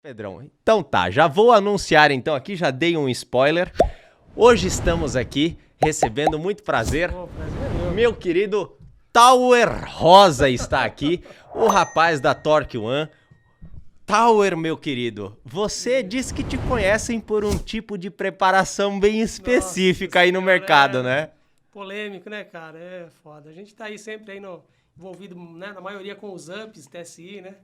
Pedrão, então tá, já vou anunciar então aqui, já dei um spoiler. Hoje estamos aqui recebendo muito prazer. Meu querido Tower Rosa está aqui, o rapaz da Torque One. Tower, meu querido, você disse que te conhecem por um tipo de preparação bem específica aí no mercado, né? Polêmico, né, cara? É foda. A gente tá aí sempre aí envolvido, né, na maioria com os ups, TSI, né?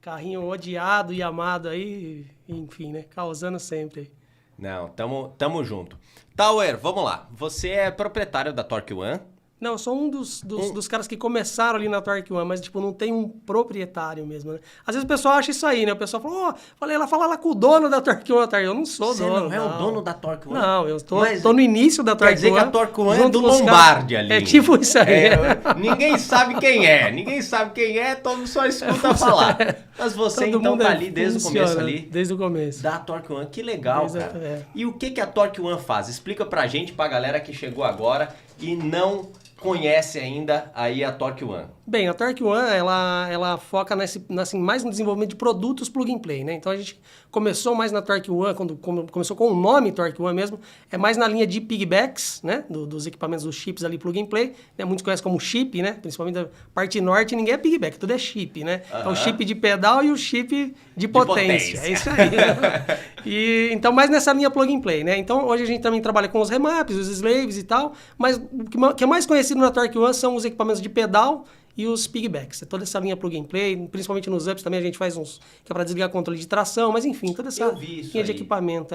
Carrinho odiado e amado aí, enfim, né? Causando sempre aí. Não, tamo junto. Tower, vamos lá. Você é proprietário da Torque One? Não, eu sou um dos caras que começaram ali na Torque One, mas, tipo, não tem um proprietário mesmo, né? Às vezes o pessoal acha isso aí, né? O pessoal fala, fala lá com o dono da Torque One. Eu não sou Você dono, não é o dono da Torque One? Não, eu tô no início da Torque One. Quer dizer que a Torque One é do Lombardi ali. É tipo isso aí. Ninguém sabe quem é, todo mundo só escuta falar. Mas você Todo então mundo tá ali desde o começo ali? Desde o começo. Da Torque One, que legal, Exato, cara. é. E o que a Torque One faz? Explica pra gente, pra galera que chegou agora e não conhece ainda aí a Torque One. Bem, a Torque One, ela foca mais no desenvolvimento de produtos plug and play, né? Então a gente começou mais na Torque One, quando começou com o nome Torque One mesmo, é mais na linha de pigbacks, né? Dos equipamentos, dos chips ali plug and play, né? Muitos conhecem como chip, né? Principalmente da parte norte, ninguém é pigback, tudo é chip, né? É o chip de pedal e o chip de potência. É isso aí. Né? Então, mais nessa linha plug and play, né? Então, hoje a gente também trabalha com os remaps, os slaves e tal, mas o que é mais conhecido na Torque One são os equipamentos de pedal e os pigbacks. É toda essa linha plug and play, principalmente nos ups também a gente faz uns que é para desligar controle de tração, mas enfim, toda essa linha de equipamento,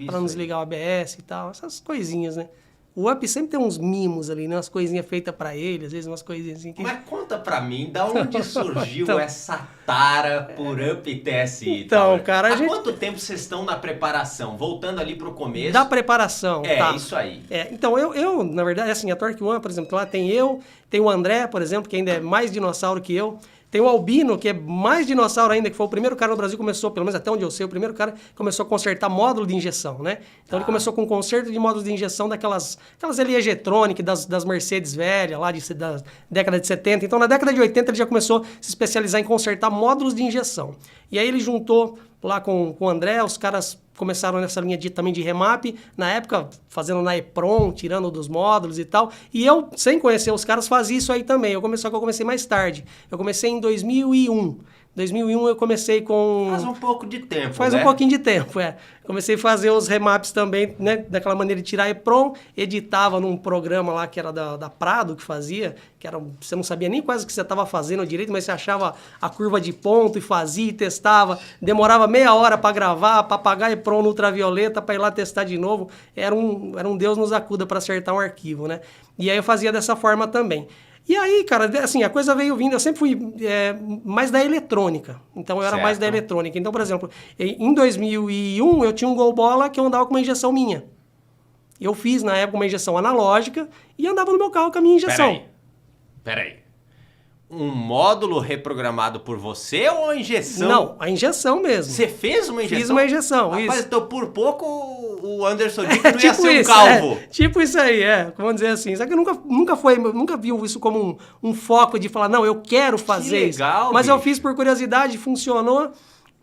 para não desligar o ABS e tal, essas coisinhas, né? O up sempre tem uns mimos ali, né? Umas coisinhas feitas para ele, às vezes umas coisinhas assim que... Mas conta pra mim, da onde surgiu essa tara por up TSI? Então, cara, Há quanto tempo vocês estão na preparação? Voltando ali pro começo. Da preparação, tá. Isso aí. Então, eu, na verdade, assim, a Torque One, por exemplo, lá tem o André, por exemplo, que ainda é mais dinossauro que eu. Tem o Albino, que é mais dinossauro ainda, que foi o primeiro cara no Brasil que começou, pelo menos até onde eu sei, o primeiro cara que começou a consertar módulo de injeção, né? Então ele começou com conserto de módulos de injeção aquelas LE-Getronic das Mercedes velhas, lá da década de 70. Então na década de 80 ele já começou a se especializar em consertar módulos de injeção. E aí ele juntou lá com o André, os caras começaram nessa linha também de remap, na época fazendo na EPROM, tirando dos módulos e tal, e eu, sem conhecer os caras, fazia isso aí também, só que eu comecei mais tarde, eu comecei em 2001. 2001 eu comecei com... Faz um pouco de tempo, Faz um pouquinho de tempo, Comecei a fazer os remaps também, né? Daquela maneira de tirar EPROM, editava num programa lá que era da Prado que fazia, você não sabia nem quase o que você estava fazendo direito, mas você achava a curva de ponto e fazia e testava. Demorava meia hora para gravar, para apagar EPROM no ultravioleta, para ir lá testar de novo. Era um Deus nos acuda para acertar um arquivo, né? E aí eu fazia dessa forma também. E aí, cara, assim, a coisa veio vindo, eu sempre fui mais da eletrônica, então eu era mais da eletrônica. Então, por exemplo, em 2001 eu tinha um Gol Bola que eu andava com uma injeção minha. Eu fiz, na época, uma injeção analógica e andava no meu carro com a minha injeção. Peraí. Um módulo reprogramado por você ou a injeção? Não, a injeção mesmo. Você fez uma injeção? Fiz uma injeção, Rapaz, isso. Então por pouco o Anderson Dick não ia ser um calvo. Tipo isso aí, vamos dizer assim. Só que nunca vi isso como um foco de falar, não, eu quero fazer isso. Legal, Mas bicho. eu fiz por curiosidade, funcionou.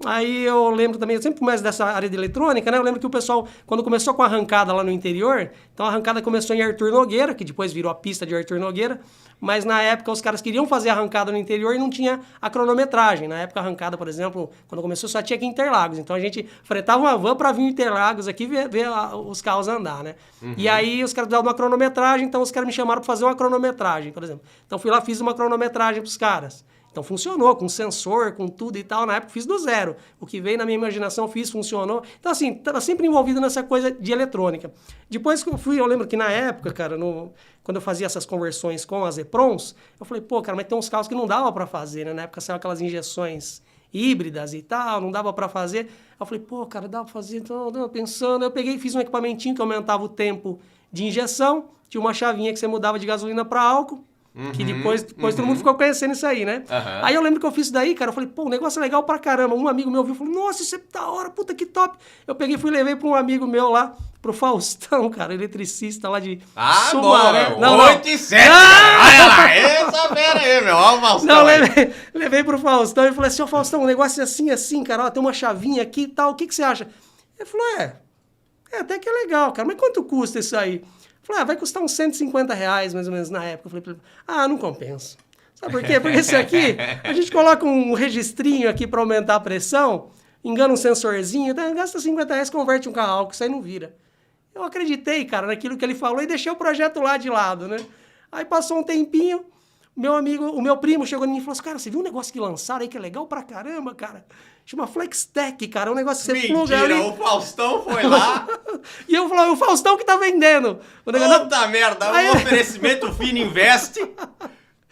Aí eu lembro também, eu sempre mais dessa área de eletrônica, né? Eu lembro que o pessoal, quando começou com a arrancada lá no interior, então a arrancada começou em Arthur Nogueira, que depois virou a pista de Arthur Nogueira, mas na época os caras queriam fazer a arrancada no interior e não tinha a cronometragem. Na época a arrancada, por exemplo, quando começou só tinha aqui em Interlagos, então a gente fretava uma van para vir em Interlagos aqui ver os carros andar, né? E aí os caras davam uma cronometragem, então os caras me chamaram para fazer uma cronometragem, por exemplo. Então fui lá, fiz uma cronometragem pros caras. Então funcionou, com sensor, com tudo e tal. Na época fiz do zero. O que veio na minha imaginação, funcionou. Então assim, estava sempre envolvido nessa coisa de eletrônica. Depois que eu lembro que na época, cara, quando eu fazia essas conversões com as EPROMs, eu falei, pô, cara, mas tem uns carros que não dava para fazer, né? Na época saiu aquelas injeções híbridas e tal, não dava para fazer. Eu falei, pô, cara, dá para fazer. Então, eu pensando, eu peguei e fiz um equipamentinho que aumentava o tempo de injeção, tinha uma chavinha que você mudava de gasolina para álcool, Que depois todo mundo ficou conhecendo isso aí, né? Aí eu lembro que eu fiz isso daí, cara. Eu falei, pô, o negócio é legal pra caramba. Um amigo meu viu e falou, nossa, isso é da hora, puta que top. Eu peguei e levei pra um amigo meu lá, pro Faustão, cara, eletricista lá de Sumaré. Bom, 8 e 7. Olha lá, essa fera aí, meu. Olha o Faustão. Não, levei pro Faustão e falei assim, ô Faustão, o negócio é assim, cara. Ó, tem uma chavinha aqui e tal, o que você acha? Ele falou, até que é legal, cara. Mas quanto custa isso aí? Eu falei, vai custar uns R$150 mais ou menos na época. Eu falei pra ele, não compensa. Sabe por quê? Porque esse aqui, a gente coloca um registrinho aqui pra aumentar a pressão, engana um sensorzinho, então gasta R$50, converte um carro a álcool, isso aí não vira. Eu acreditei, cara, naquilo que ele falou e deixei o projeto lá de lado, né? Aí passou um tempinho, o meu primo chegou em mim e falou assim, cara, você viu um negócio que lançaram aí que é legal pra caramba, cara? Chama Flex-Tech, cara, é um negócio que você pluga ali. Mentira, o Faustão foi lá. E eu falei, o Faustão que tá vendendo. Puta merda, um oferecimento fino investe.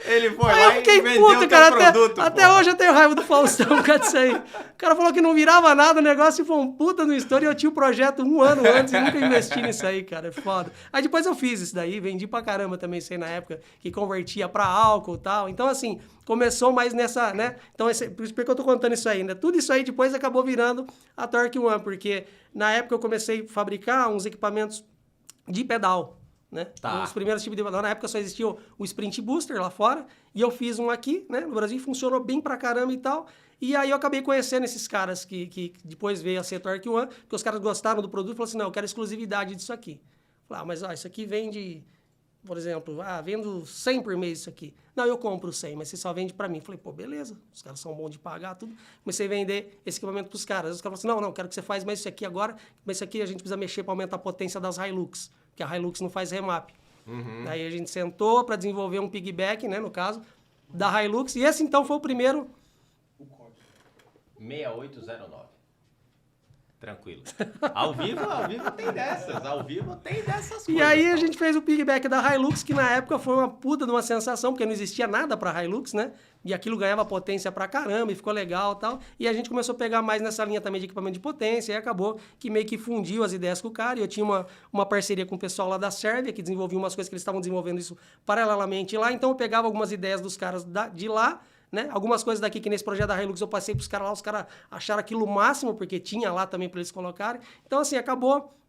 Ele foi aí lá eu fiquei e vendeu puto, o cara, produto. até hoje eu tenho raiva do Faustão por causa disso aí. O cara falou que não virava nada, o negócio foi um puta no estouro e eu tinha o projeto 1 ano antes e nunca investi nisso aí, cara, é foda. Aí depois eu fiz isso daí, vendi pra caramba também isso aí na época, que convertia pra álcool e tal. Então assim, começou mais nessa, né? Então por isso que eu tô contando isso aí, né? Tudo isso aí depois acabou virando a Torque One, porque na época eu comecei a fabricar uns equipamentos de pedal. Né? Tá. Os primeiros tipos de pedal, na época só existia o Sprint Booster lá fora, e eu fiz um aqui, né, no Brasil, funcionou bem pra caramba e tal, e aí eu acabei conhecendo esses caras que depois veio a ser Torque One, porque os caras gostaram do produto e falaram assim, não, eu quero exclusividade disso aqui. Falei, mas isso aqui vende, por exemplo, vendo 100 por mês isso aqui. Não, eu compro 100, mas você só vende pra mim. Falei, pô, beleza, os caras são bons de pagar tudo. Comecei a vender esse equipamento pros caras. Os caras falaram assim, não, quero que você faça mais isso aqui agora, mas isso aqui a gente precisa mexer pra aumentar a potência das Hilux, que a Hilux não faz remap. Aí a gente sentou para desenvolver um piggyback, né, no caso, da Hilux. E esse, então, foi o primeiro... 6809. Tranquilo. Ao vivo tem dessas coisas. E aí a gente fez o piggyback da Hilux, que na época foi uma puta de uma sensação, porque não existia nada pra Hilux, né? E aquilo ganhava potência pra caramba e ficou legal e tal. E a gente começou a pegar mais nessa linha também de equipamento de potência, e acabou que meio que fundiu as ideias com o cara. E eu tinha uma parceria com o pessoal lá da Sérvia, que desenvolvia umas coisas que eles estavam desenvolvendo isso paralelamente lá. Então eu pegava algumas ideias dos caras de lá, né? Algumas coisas daqui que nesse projeto da Hilux eu passei pros caras lá, os caras acharam aquilo o máximo, porque tinha lá também para eles colocarem. Então, assim,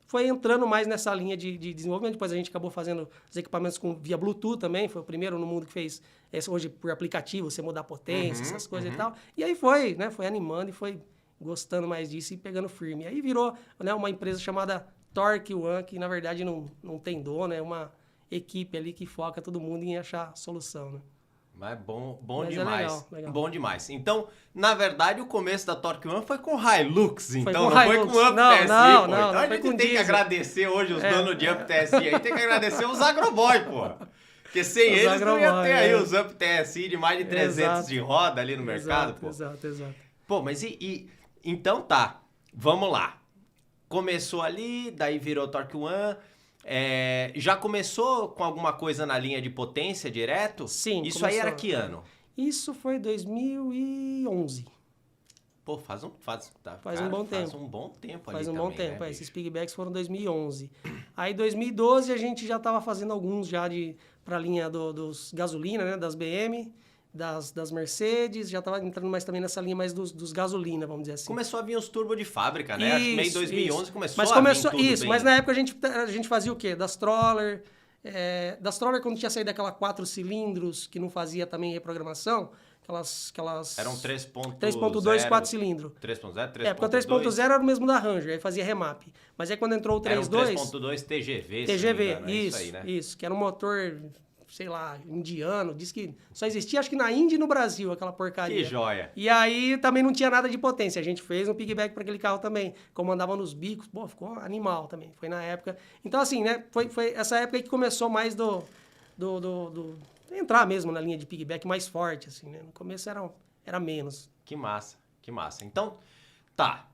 foi entrando mais nessa linha de desenvolvimento. Depois a gente acabou fazendo os equipamentos via Bluetooth também, foi o primeiro no mundo que fez hoje por aplicativo, você mudar a potência, essas coisas e tal. E aí foi, né? Foi animando e foi gostando mais disso e pegando firme. E aí virou, né, uma empresa chamada Torque One, que na verdade não tem dono, é uma equipe ali que foca todo mundo em achar solução, né? Mas bom Mas demais. legal. Bom demais. Então, na verdade, o começo da Torque One foi com Hilux, então. Com não Hilux. foi com Up Não, TSI, não, pô. não, Então a foi gente com tem que diesel. agradecer hoje os donos de Up TSI aí, tem que agradecer os agroboy, pô. Porque sem eles não ia ter aí os Up TSI de mais de 300 de roda ali no mercado, pô. Exato. Pô, mas então tá, vamos lá. Começou ali, daí virou Torque One. Já começou com alguma coisa na linha de potência direto? Sim. Isso começou. aí era que ano? Isso foi 2011. Pô, faz um bom tempo ali. Faz um também, bom tempo, né, esses piggybacks foram 2011. Aí 2012 a gente já estava fazendo alguns já para a linha dos gasolina, né, das BM, das Mercedes, já estava entrando mais também nessa linha mais dos gasolina, vamos dizer assim. Começou a vir os turbo de fábrica, né? Acho que meio 2011 começou mas a começou, vir tudo isso, bem. mas na época a gente fazia o quê? Das Troller, quando tinha saído daquela 4 cilindros, que não fazia também reprogramação, aquelas... Era um 3.0. 3.2, 4 cilindros. 3.0, 3.2. Porque o 3.0 era o mesmo da Ranger, aí fazia remap. Mas aí quando entrou o 3.2... Era um 3.2 TGV, se não me engano, isso, isso aí, né? Isso, que era um motor, sei lá, indiano, diz que só existia, acho que na Índia e no Brasil, aquela porcaria. Que joia. E aí também não tinha nada de potência, a gente fez um piggyback para aquele carro também, comandava nos bicos, pô, ficou animal também, foi na época. Então assim, né, foi essa época aí que começou mais entrar mesmo na linha de piggyback mais forte, assim, né, no começo era menos. Que massa. Então, tá.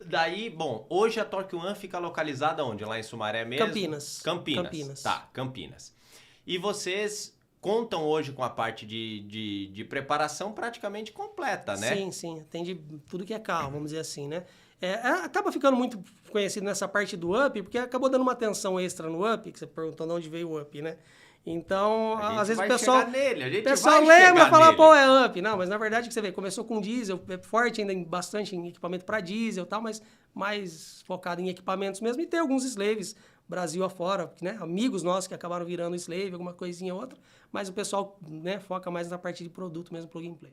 Daí, bom, hoje a Torque One fica localizada onde? Lá em Sumaré mesmo? Campinas. Tá, Campinas. E vocês contam hoje com a parte de preparação praticamente completa, né? Sim. Atende tudo que é carro, vamos dizer assim, né? Acaba ficando muito conhecido nessa parte do Up, porque acabou dando uma atenção extra no Up, que você perguntou de onde veio o Up, né? Então, A gente às vezes vai o pessoal... chegar nele, a gente O pessoal vai lembra chegar e fala, nele. pô, é up. Não, mas na verdade, que você vê, começou com diesel, é forte ainda bastante em equipamento para diesel e tal, mas mais focado em equipamentos mesmo. E tem alguns slaves, Brasil afora, né? Amigos nossos que acabaram virando slave, alguma coisinha ou outra. Mas o pessoal, né, foca mais na parte de produto mesmo, plug and play.